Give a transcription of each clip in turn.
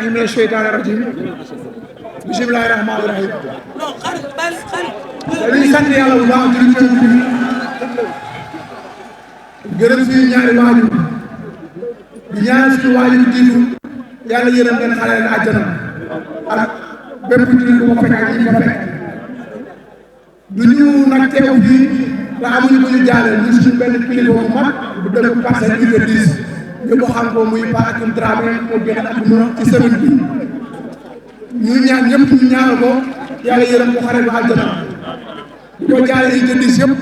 من الشيطان الرجيم بسم الله الرحمن الرحيم dañuy sant yàlla bu baax di gërëm suñu ñaari waajur di ñaanal suñu waajur jiitu yàlla yërëm leen xale leen àjjana ak bépp jullit bu ma fekk ak ñi ma fekk du ñu nag teew fii te amuñu ko ñu jaale ñu suñu benn kilifa bu mag bu dëkk Parcelles unité 10 ñu ko xam ko muy Pa Akim Dramé moo génn àdduna ci semaine bi ñu ñaan ñëpp ñu ñaanal ko yàlla yërëm ko xare bi àjjana di ko jaale unité 10 yëpp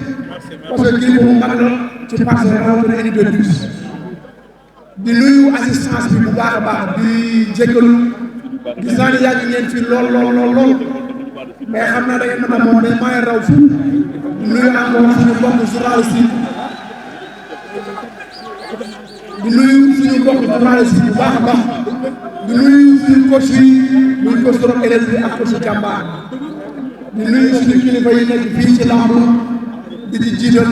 parce que kilifa bu mag la ci Parcelles rawatina unité 10 di nuyu assistance bi bu baax a baax di jéggalu gis naa ne yàgg ngeen fi lool mais xam naa da ngeen mën a moom day maay raw fu di nuyu encore suñu mbokk journaliste di nuyu suñu mbokk journaliste bu baax a baax di nuyu suñu coach yi muy coach trop élève bi ak coach jàmbaar di nuyu suñu kilifa yi nekk fii ci lamb di ci jiital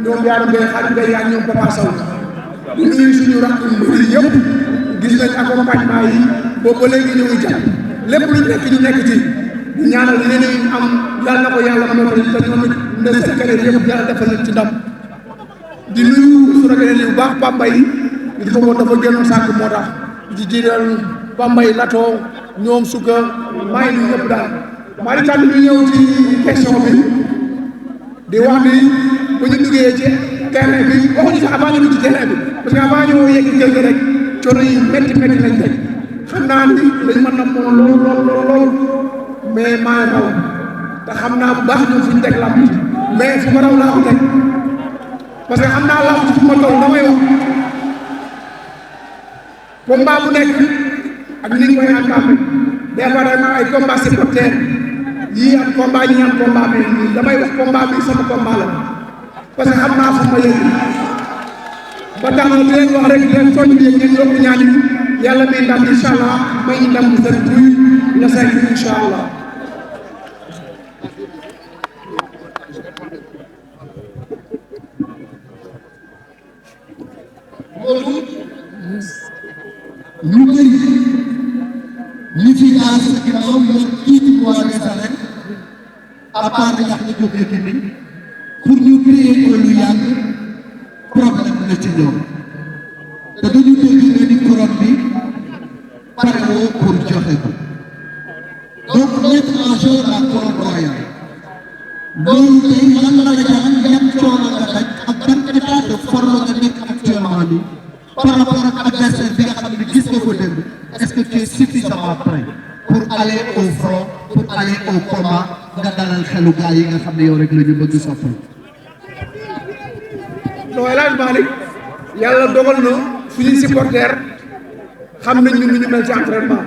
ñoom yaaru ngay xaaj ngay yaa ñoom Papa Sow di nuyu suñu rakk mbir yëpp gis nañ accompagnement yi boobu ba léegi ñu ngi jàpp lépp lu ñu nekk ci ñu ñaanal leneen am yàlla na ko yàlla motal te ñoom it nde seen carrière yëpp yàlla defal leen ci ndam di nuyu su rakeneen yu baax Pambay di ko moom dafa génnoon sànq moo tax di jiital Pambay Lato ñoom suka maa ngi nuyu ñëpp daal maa ngi tànn ñu ñëw ci question bi di wax ni bu ñu duggee ci terrain bi waxuñu sax avant ñu dugg ci terrain bi parce que avant ñoo yegg kër ga rek coono yi métti lañ teg xam naa ni dañ mën na moom lool mais maa ngi raw te xam naa bu baax ñun fu ñu teg làmb ci mais fu ma raw laa ko teg parce que xam naa làmb ci fu ma toll damay wax combat bu nekk ak ni ñu koy entamé des fois day ay combat supporter yii am combat ñi am combat mais damay wax combat bi sama combat la parce que xam naa fu ma yegg ba tax na di leen wax rek di leen soññ bi ngeen yokk ñaan yi yàlla may ndam incha allah may ñu ndam bu seen buy la say incha allah. loolu ñu bëri ñi fi jaar sa ginnaaw yor jiitu waa des arènes à part ñax ñu jógee ki ni pour ñu créer ko lu yàgg problème la ci ñoom te dañu dégg ne ni couronne bi pare woo pour joxe ko donc mettre en jeu la couronne royale loolu tey lan la jaral yan coono nga daj ak ban état de forme nga nekk actuellement nii par rapport ak adversaire bi nga xam ne gis nga ko démb est-ce que tu es suffisamment prêt pour aller au front pour aller au combat nga dalal xelu gars yi nga xam ne yow rek la ñu bëgg soppal. non El Hadj Malick yàlla dogal na suñuy supporter xam nañ ñun ñu mel ci entraînement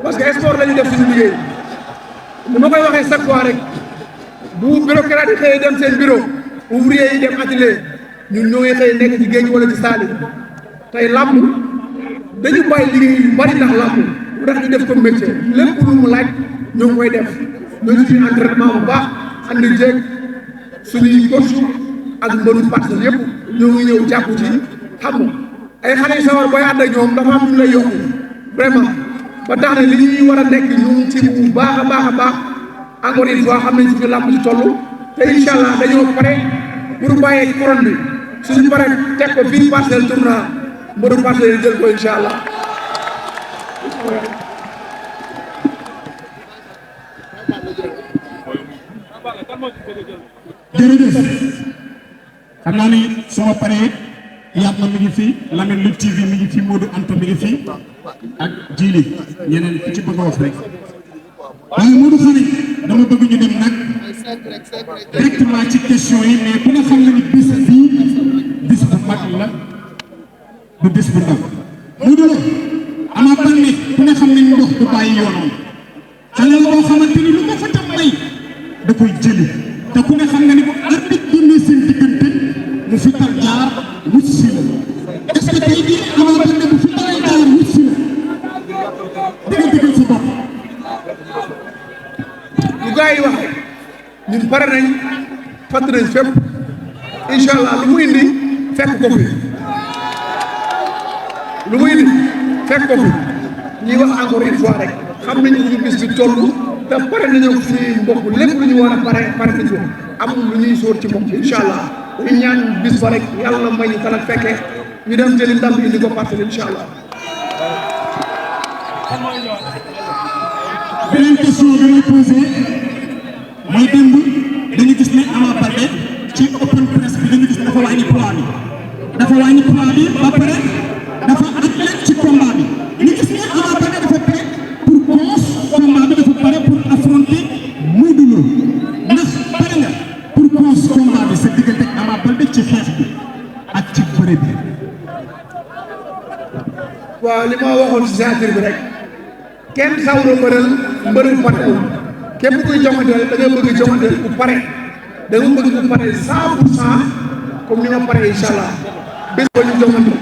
parce que sport la ñu def suñu liggéey ni ma koy waxee chaque fois rek bu bureaucrate yi xëyee dem seen bureau ouvrier yi dem atelier ñun ñoo ngi xëy nekk ci géej wala ci saali tey làmb dañu bàyyi liggéey yu bari ndax làmb bu tax ñu def ko métier lépp lu mu laaj ñoo ngi koy def ñoo ngi suñu entraînement bu baax ànd jéeg suñuy coach ak mbëru Parcelles yëpp ñoo ngi ñëw jàpp ci xam nga ay xale yu sawar booy ànd ak ñoom dafa am lu lay yokku vraiment ba tax na li ñuy war a nekk ñu ngi ci bu baax a baax encore une fois xam nañ fi làmb ci toll te incha allah dañoo pare pour bàyyee couronne bi suñu pare teg ko fii Parcelles tournoi mbëru Parcelles yi jël ko incha allah. jërëjëf xam naa ni soo paree Yatma mi ngi fi Lamine Lutte TV mi ngi fi Modou Anta mi ngi fi ak Djili ñeneen ku ci bëgg a wax rek waaye Modou Khari dama bëgg ñu dem nag directement ci question yi mais ku ne xam na ni bis bii bis bu mag la du bis bu ndaw Modou la Ama Baldé ku ne xam nañ ndox du bàyyi yoonam xale la boo xamante ni lu ko fa tam may da koy jëli te ku ne xam na ni bu arbitre génnee seen diggante mu fi tar jaar wut si la est-ce que tey jii Ama Baldé bu fi tar jaar wut si la danga dëggal sa bopp. lu gars yi wax rek ñun pare nañ fàtt nañ fépp incha allah lu mu indi fekk ko fi lu mu indi fekk ko fi ñuy wax encore une fois rek xam nañu ñu bis bi toll te pare nañu suñuy mbokk lépp lu ñu war a pare nañ ko amul lu ñuy sóor ci moom incha allah dañu ñaan bis ba rek yàlla may ñu talak fekkee ñu dem jëli ndam bi indi ko parcelle incha allah. beneen question bi may posé mooy démb dañu gis ne Ama Baldé ci open press bi dañu gis ne dafa wàññi poids bi ba pare dafa athlète ci combat bi ñu gis ne Ama Baldé dafa prêt pour cause combat bi dafa pare pour affronter Modou Lô ndax pare nga pour cause combat bi sa diggante ak Ama Baldé ci xeex bi ak ci bëre bi. waaw li ma waxoon si signature bi rek kenn sawro bëral mbëru parewul képp kuy jonganteel da nga bëgg jonganteel ku pare da nga bëgg ku pare 100% comme ni nga pare incha allah bés ba ñu jonganteel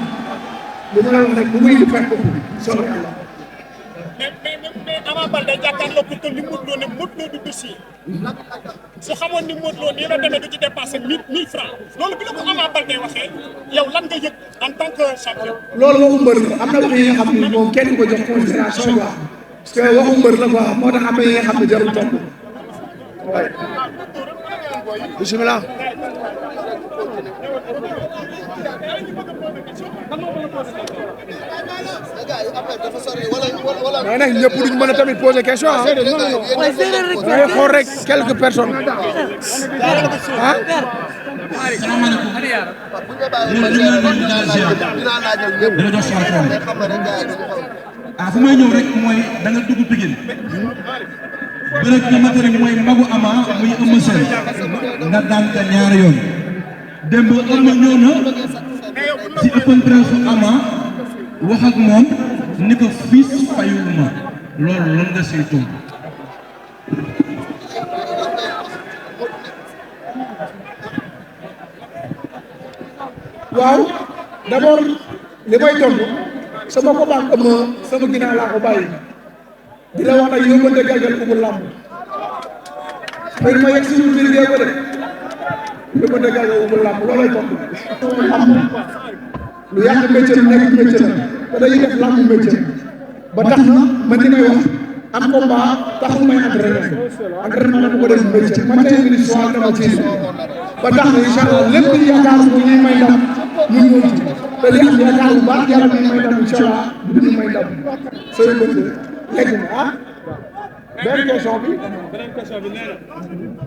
li ma la wax rek bu muy di fekk ko solo yàlla. mais Ama Baldé jàkkaarloo ko li Modou Lô ne Modou Lô du dossier su xamoon ni Modou Lô nii la demee du ci dépassé 1000 francs loolu bi la ko Ama Baldé waxee yow lan nga yëg en tant que champion. loolu waxu mbër la am na lu nga xam ne moom kenn ko jox considération quoi parce que waxu mbër la quoi moo tax am na yi nga xam ne jarul topp waaye bisimilah. mais nag ñëpp duñ mën a tamit poser question ah. ngay xool rek quelques personnes ah. fu may ñëw rek mooy da nga dugg Pikine bërëb bi ma tëri mooy magu Ama muy Eumeu Sène nga daan ka ñaari yoon démb Eumeu ñëw na ci open press Ama wax ak moom ni ko fils fayuma loolu lan nga siy tontu. waaw d'abord li may tontu sama combat ak Eumeu sama ginnaaw laa ko bàyyi di la wax nag yóbbante galgal ubul làmb xëy ma yegg si ñu biir géew ba de yóbbante galgal ubul làmb loolay tontu làmb lu yàq métier nekk métier la te dañuy def làmb métier ba tax na man li may wax am combat taxul may entraînement la bu ko def métier man tey bi ni soir dama ci ba tax na incha allah lépp lu yaakaar bu ñuy may ndam ñu ngi ci te li am yaakaar bu baax yàlla ñu may ndam incha allah du ñu may ndam sooy bëgg léegi ma ah beneen question bi nee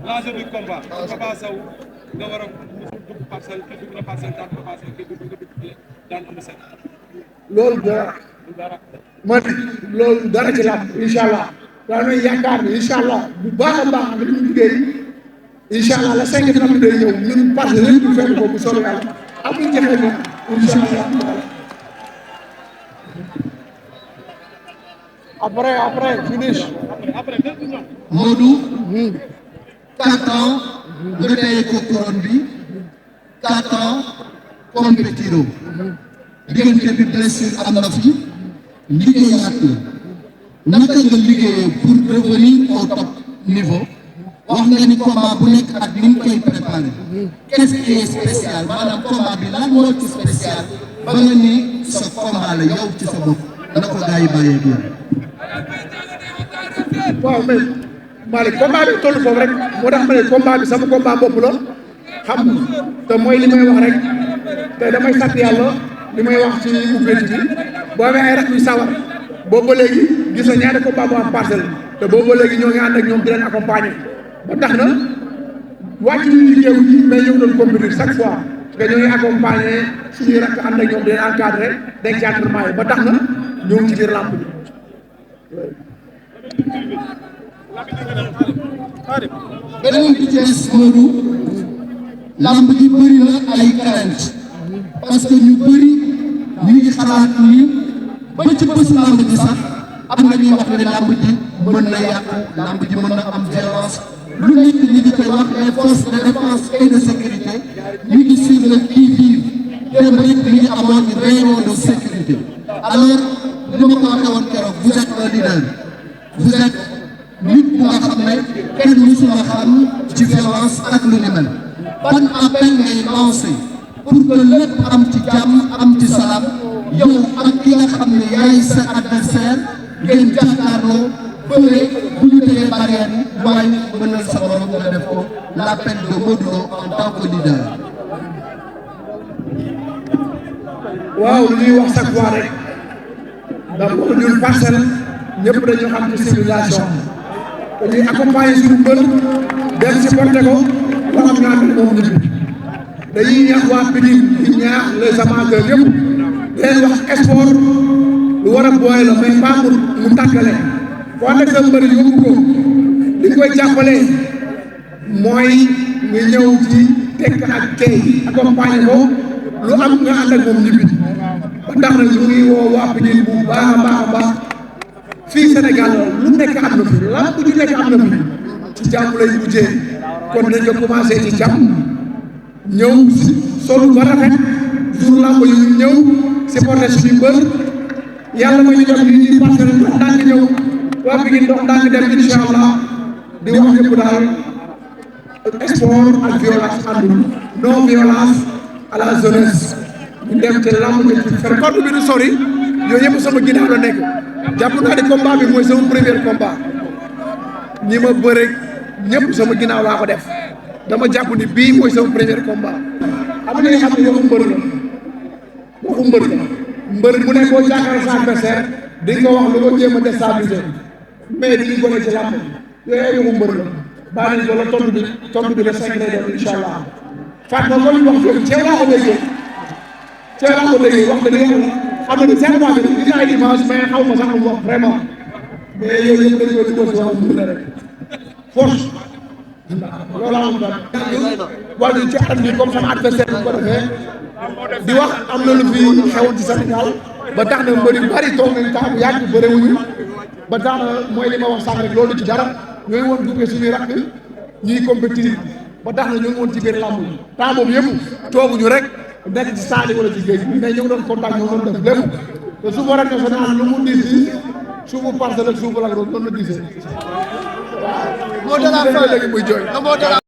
na l'enjeu du combat Papa Sow nga war a dugg parcelle kii dugg na parcelle daan Papa Sow kii dugg daan Eumeu Sène loolu dara man loolu dara ci làmb incha allah daa may yaakaar ni incha allah bu baax a baax li ñu liggéey incha allah la 5 novembre day ñëw ñun parcelle yëpp ñu fekk ko bu soobee yàlla amul jafe-jafe incha allah. après finish. Modou 4 ans nga téye ko couronne bi 4 ans compétiro diggante bi blessure am na fi liggéeyaat la naka nga liggéeyee pour revenir au top niveau wax nga ni combat bu nekk ak ni nga koy préparé qu'est-ce qui est spécial maanaam combat bi lan moo ci spécial ba nga ni sa combat la yow ci sa bopp na ko gars yi bàyyee bi waaw mais Malick combat bi toll foofu rek moo tax ma ne combat bi sama combat bopp la xam te mooy li may wax rek te damay sant yàlla li may wax ci ubbeeti bi boo amee ay rakk yu sawar boobu ba léegi gis na ñaari combat bu am parcelle te boobu ba léegi ñoo ngi ànd ak ñoom di leen accompagner ba tax na wàcc ñu ci géew ji mais ñëw doon compétir chaque fois parce que ñoo ngi accompagner suñuy rakk ànd ak ñoom di leen encadrer denc ci entraînement yi ba tax na ñoo ngi ci biir làmb bi. beneen bi ci des Modou lamb ji bëri na ay crainte parce que ñu bëri ñu ngi xalaat ni ba ci bésu lamb ji sax am na ñuy wax ne lamb ji mën na yàqu lamb ji mën na am violence lu nekk ñi di koy wax les forces de défense et de sécurité ñu ngi sur le qui-vive démb rek mi ngi amoon réunion de sécurité alors li ma ko waxee woon keroog vous êtes un leader vous êtes nit bu nga xam ne kenn mësuma xam ci violence ak lu ni mel ban appel ngay lancé pour que lépp am ci jàmm am ci salaam yow ak ki nga xam ne yaay sa adversaire ngeen jàkkaarloo bëre bu ñu tegee barrière yi waaye mën na sa borom nga def ko l'appel de Modou Lo en tant que leader. waaw lu ñuy wax chaque fois rek donc ñun Parcelles ñëpp dañu xam ci civilisation dañuy accompagner suñu mbër dem supporter ko ba am naa moom ñu dañuy ñaax waa Pikine di ñaax les amateurs yëpp di leen wax sport lu war a booy la mais pas mu tàggale foo nekk sa mbër yóbbu ko li koy jàppale mooy nga ñëw ci tekk ak kay accompagner ko lu am nga ànd ak moom ñibbi ba tax na ñu ngi woo waa Pikine bu baax a baax fii Sénégal lu nekk am na fi lamb ju nekk am na fi ci jàmm lay mujjee kon nañ ko commencé ci jàmm ñëw solu ba rafet jour lamb yu ñëw supporter suñu mbër yàlla ma ñu def li ñuy Parcelles ndox ndànk ñëw waa Pikine ndox ndànk dem incha allah di wax ñëpp daal sport ak violence àndul non violence à la jeunesse ñu dem ci lamb ñu ci fer corde bi du sori yooyu yëpp sama ginnaaw la nekk jàpp naa ne combat bi mooy sama premier combat ñi ma bëre ñëpp sama ginnaaw laa ko def dama jàpp ni bii mooy sama premier combat am na yoo xam ne waxu mbër la mbër mu ne boo jàkkaarloo sa adversaire di nga wax lu ko jéem a déstabiliser mais di ñu gone ci làmb yooyu ay waxu mbër la baa nañ ko la tontu bi la 5 lay doon incha allah Fatma ko ñu wax foofu ceeb laa ko déggee wax dëgg yàlla xam ne seen mois bi dina ay image mais xaw ma sax am wax vraiment mais yooyu yëpp dañ koy dugal si wax mbir la rek force loolu am daal wàllu ci at bi comme sama adversaire bi ko defee di wax am na lu fi xewoon ci Sénégal ba tax na mbër yu bari toog nañ temps bu yàgg bëriwuñu ba tax na mooy li ma wax sànq rek loolu ci dara ñooy woon duggee suñuy rakk ñuy compétir ba tax na ñu ngi woon ci biir làmb yi temps boobu yëpp tooguñu rek nekk ci stade wala ci géej mais ñu ngi doon contact ñoo doon def lépp te suufu arène nationale lu mu diis diis suufu Parcelles ak suufu Lac Rose noonu la diisee. mot de la fin léegi muy jooy. le mot de la